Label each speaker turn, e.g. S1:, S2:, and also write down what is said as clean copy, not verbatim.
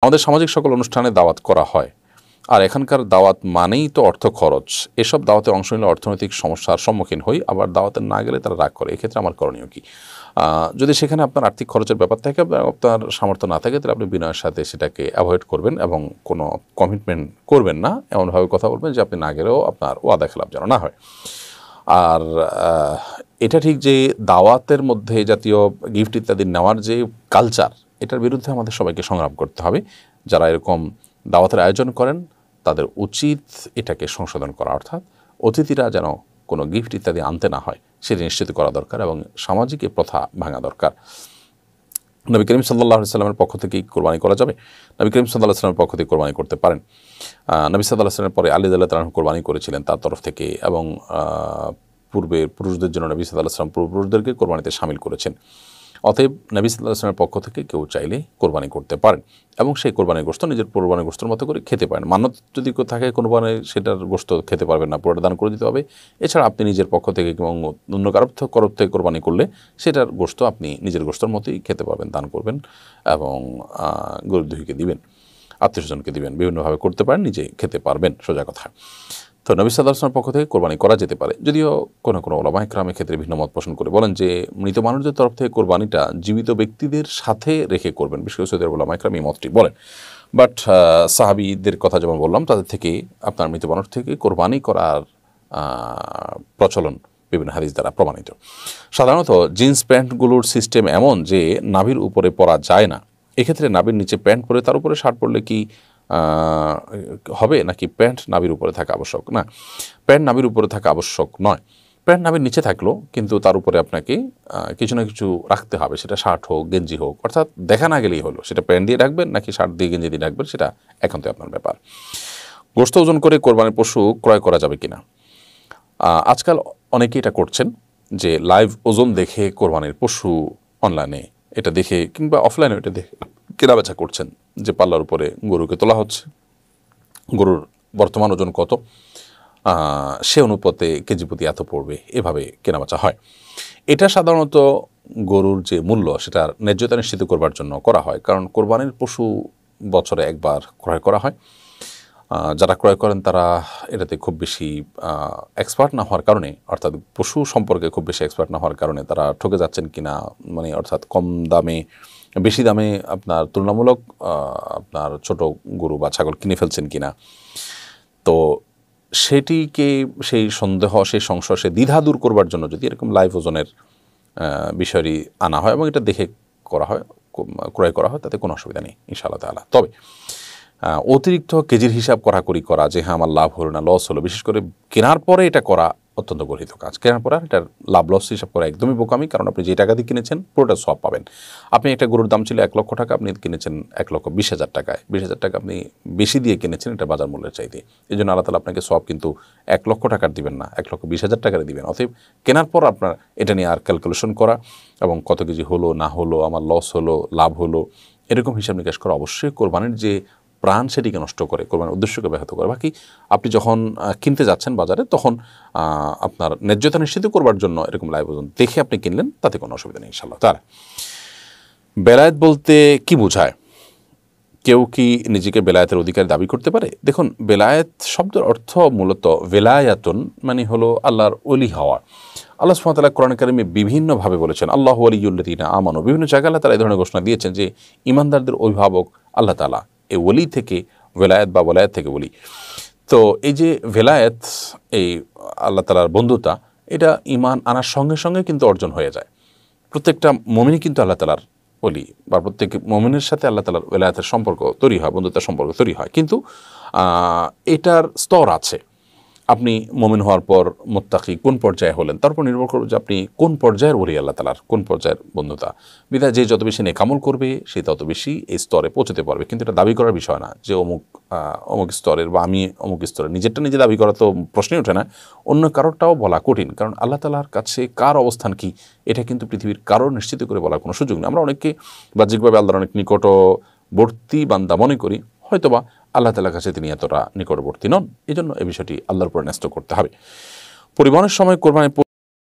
S1: আমাদের সামাজিক সকল অনুষ্ঠানে দাওয়াত করা হয়, আর এখানকার দাওয়াত মানেই তো অর্থ খরচ। এসব দাওয়াতে অংশ নিলে অর্থনৈতিক সমস্যার সম্মুখীন হই, আবার দাওয়াতে না গেলে তারা রাগ করে। এক্ষেত্রে আমার করণীয় কী? যদি সেখানে আপনার আর্থিক খরচের ব্যাপার থাকে, আপনার সামর্থ্য না থাকে, তাহলে আপনি বিনয়ের সাথে সেটাকে অ্যাভয়েড করবেন এবং কোনো কমিটমেন্ট করবেন না। এমনভাবে কথা বলবেন যে আপনি না গেলেও আপনার ওয়াদা খেলাপ যেন না হয়। আর এটা ঠিক যে দাওয়াতের মধ্যে জাতীয় গিফট ইত্যাদি নেওয়ার যে কালচার, এটার বিরুদ্ধে আমাদের সবাইকে সংগ্রাম করতে হবে। যারা এরকম দাওয়াতের আয়োজন করেন তাদের উচিত এটাকে সংশোধন করা, অর্থাৎ অতিথিরা যেন কোনো গিফট ইত্যাদি আনতে না হয় সেটি নিশ্চিত করা দরকার এবং সামাজিক এই প্রথা ভাঙা দরকার। নবী করিম সাল্লাল্লাহু আলাইহি ওয়াসাল্লামের পক্ষ থেকেই কোরবানি করা যাবে। নবী করিম সাল্লাল্লাহু আলাইহি ওয়াসাল্লামের পক্ষ থেকে কোরবানি করতে পারেন। নবী সাল্লাল্লাহু আলাইহি ওয়াসাল্লামের পরে আলী রাদিয়াল্লাহু তাআলা কোরবানি করেছিলেন তার তরফ থেকে, এবং পূর্বে পুরুষদের জন্য নবী সাল্লাল্লাহু আলাইহি ওয়াসাল্লাম পূর্বপুরুষদেরকে কোরবানিতে শামিল করেছেন। অতএব নবী সাল্লাল্লাহু আলাইহি ওয়াসাল্লামের পক্ষ থেকে কেউ চাইলে কোরবানি করতে পারেন এবং সেই কোরবানির গোশত নিজের কোরবানির গোশতের মতো করে খেতে পারেন। মান্যত যদি কেউ থাকে কোরবানি, সেটার গোশত খেতে পারবেন না, পুরোটা দান করে দিতে হবে। এছাড়া আপনি নিজের পক্ষ থেকে এবং অন্য কারোর থেকে কোরবানি করলে সেটার গোশত আপনি নিজের গোশতের মতোই খেতে পারবেন, দান করবেন এবং গরিব দুঃখীকে দিবেন, আত্মীয়স্বজনকে দিবেন, বিভিন্নভাবে করতে পারেন, নিজে খেতে পারবেন, সোজা কথা। তো নবী সাল্লাল্লাহু আলাইহি ওয়াসাল্লামের পক্ষ থেকে কোরবানি করা যেতে পারে, যদিও কোনো ওলামা ইকরামের ক্ষেত্রে ভিন্ন মত পোষণ করে বলেন যে মৃত মানুষদের তরফ থেকে কোরবানিটা জীবিত ব্যক্তিদের সাথে রেখে করবেন। বিশেষ করে সৌদি আরবের ওলামা ইকরাম এই মতটি বলেন। বাট সাহাবীদের কথা যেমন বললাম, তাদের থেকে আপনার মৃত মানুষ থেকে কোরবানি করার প্রচলন বিভিন্ন হাদিস দ্বারা প্রমাণিত। সাধারণত জিন্স প্যান্টগুলোর সিস্টেম এমন যে নাভির উপরে পরা যায় না। এক্ষেত্রে নাভির নিচে প্যান্ট পরে তার উপরে শার্ট পরলে কি হবে, নাকি প্যান্ট নাভির উপরে থাকা আবশ্যক? না, প্যান্ট নাভির উপরে থাকা আবশ্যক নয়। প্যান্ট নাভির নিচে থাকলেও কিন্তু তার উপরে আপনাকে কিছু না কিছু রাখতে হবে, সেটা শার্ট হোক, গেঞ্জি হোক, অর্থাৎ দেখা না গেলেই হলো। সেটা প্যান্ট দিয়ে রাখবেন নাকি শার্ট দিয়ে, গেঞ্জি দিয়ে রাখবেন, সেটা একান্তই আপনার ব্যাপার। গোশত ওজন করে কোরবানির পশু ক্রয় করা যাবে কিনা? আজকাল অনেকেই এটা করছেন যে লাইভ ওজন দেখে কোরবানির পশু অনলাইনে এটা দেখে কিংবা অফলাইনে এটা দেখে কেনাবেচা করছেন, যে পাল্লার উপরে গরুকে তোলা হচ্ছে, গরুর বর্তমান ওজন কত, সে অনুপাতে কেজি প্রতি এত পড়বে, এভাবে কেনাবেচা হয়। এটা সাধারণত গরুর যে মূল্য সেটার ন্যায্যতা নিশ্চিত করবার জন্য করা হয়, কারণ কোরবানির পশু বছরে একবার ক্রয় করা হয়। যারা ক্রয় করেন তারা এটাতে খুব বেশি এক্সপার্ট না হওয়ার কারণে, অর্থাৎ পশু সম্পর্কে খুব বেশি এক্সপার্ট না হওয়ার কারণে তারা ঠকে যাচ্ছেন কিনা, মানে অর্থাৎ কম দামে বেশি দামে আপনার তুলনামূলক আপনার ছোট গরু বা ছাগল কিনে ফেলছেন কিনা, তো সেটিকে সেই সন্দেহ, সেই সংশয়, সেই দ্বিধা দূর করবার জন্য যদি এরকম লাইভ ওজনের বিষয়টি আনা হয় এবং এটা দেখে করা হয়, ক্রয় করা হয়, তাতে কোনো অসুবিধা নেই ইনশাআল্লাহ তাআলা। তবে অতিরিক্ত কেজির হিসাব করাকরি করা যে হ্যাঁ আমার লাভ হলো না লস হলো, বিশেষ করে কেনার পরে এটা করা অত্যন্ত গর্হিত কাজ। কেনার পরে এটার লাভ লস হিসাব করা একদমই বোকামি, কারণ আপনি যে টাকা দিয়ে কিনেছেন পুরোটা সব পাবেন। আপনি একটা গরুর দাম ছিল 1 লক্ষ টাকা, আপনি কিনেছেন 1,20,000 টাকায়, 20,000 টাকা আপনি বেশি দিয়ে কিনেছেন এটা বাজার মূল্যের চাইতে। এই জন্য আল্লাহ তাআলা আপনাকে সব কিন্তু 1 লক্ষ টাকার দিবেন না, 1,20,000 টাকার দিবেন। অতএব কেনার পর আপনার এটা নিয়ে আর ক্যালকুলেশন করা এবং কত কেজি হলো না হলো, আমার লস হলো লাভ হলো, এরকম হিসাব নিকাশ করা অবশ্যই কোরবানির যে প্রাণ সেটিকে নষ্ট করে, কোরবানির উদ্দেশ্যকে ব্যাহত করে। বাকি আপনি যখন কিনতে যাচ্ছেন বাজারে, তখন আপনার ন্যায্যতা নিশ্চিত করবার জন্য এরকম লাইভ ওজন দেখে আপনি কিনলেন, তাতে কোনো অসুবিধা নেই ইনশাআল্লাহ তাআলা। বেলায়েত বলতে কি বোঝায়? কেউ কি নিজেকে বেলায়েতের অধিকারী দাবি করতে পারে? দেখুন, বেলায়েত শব্দের অর্থ মূলত ভেলায়াতুন, মানে হলো আল্লাহর ওলি হওয়া। আল্লাহ সুবহানাহু ওয়া তাআলা কোরআন কারিমে বিভিন্নভাবে বলেছেন আল্লাহু ওয়ালিয়ুল্লাযীনা আমানু, বিভিন্ন জায়গায় আল্লাহ তাআলা এই ধরনের ঘোষণা দিয়েছেন যে ঈমানদারদের অভিভাবক আল্লাহ তাআলা। এই ওলি থেকে ভেলায়েত বা ওলায়াত থেকে ওলি। তো এই যে ভেলায়েত, এই আল্লাহ তাআলার বন্ধুতা, এটা ঈমান আনার সঙ্গে সঙ্গে কিন্তু অর্জন হয়ে যায়। প্রত্যেকটা মুমিনই কিন্তু আল্লাহ তাআলার ওলি, বা প্রত্যেক মুমিনের সাথে আল্লাহ তাআলার ওলায়াতের সম্পর্ক তৈরি হয়, বন্ধুতার সম্পর্ক তৈরি হয়। কিন্তু এটার স্তর আছে। আপনি মুমিন হওয়ার পর মুত্তাকি কোন পর্যায়ে হলেন তার উপর নির্ভর করবে যে আপনি কোন পর্যায়ের ওলি আল্লাহ তাআলার, কোন পর্যায়ের বন্ধুতা। বিধায় যে যত বেশি নেকামল করবে সে তত বেশি এই স্তরে পৌঁছতে পারবে। কিন্তু এটা দাবি করার বিষয় না যে অমুক স্তরের বা আমি অমুক স্তরের, নিজেরটা নিজে দাবি করা তো প্রশ্নই ওঠে না। অন্য কারোরটাও বলা কঠিন, কারণ আল্লাহ তাআলার কাছে কার অবস্থান কি এটা কিন্তু পৃথিবীর কারোর নিশ্চিত করে বলার কোনো সুযোগ নেই। আমরা অনেককে বাহ্যিকভাবে আল্লাহর অনেক নিকটবর্তী বান্দা মনে করি, হয়তোবা আল্লাহ তাআলার কাছে তিনি এতটা নিকটবর্তী নন। এই জন্য এই বিষয়টি আল্লাহর উপর ন্যস্ত করতে হবে। পরিবহনের সময় কোরবানি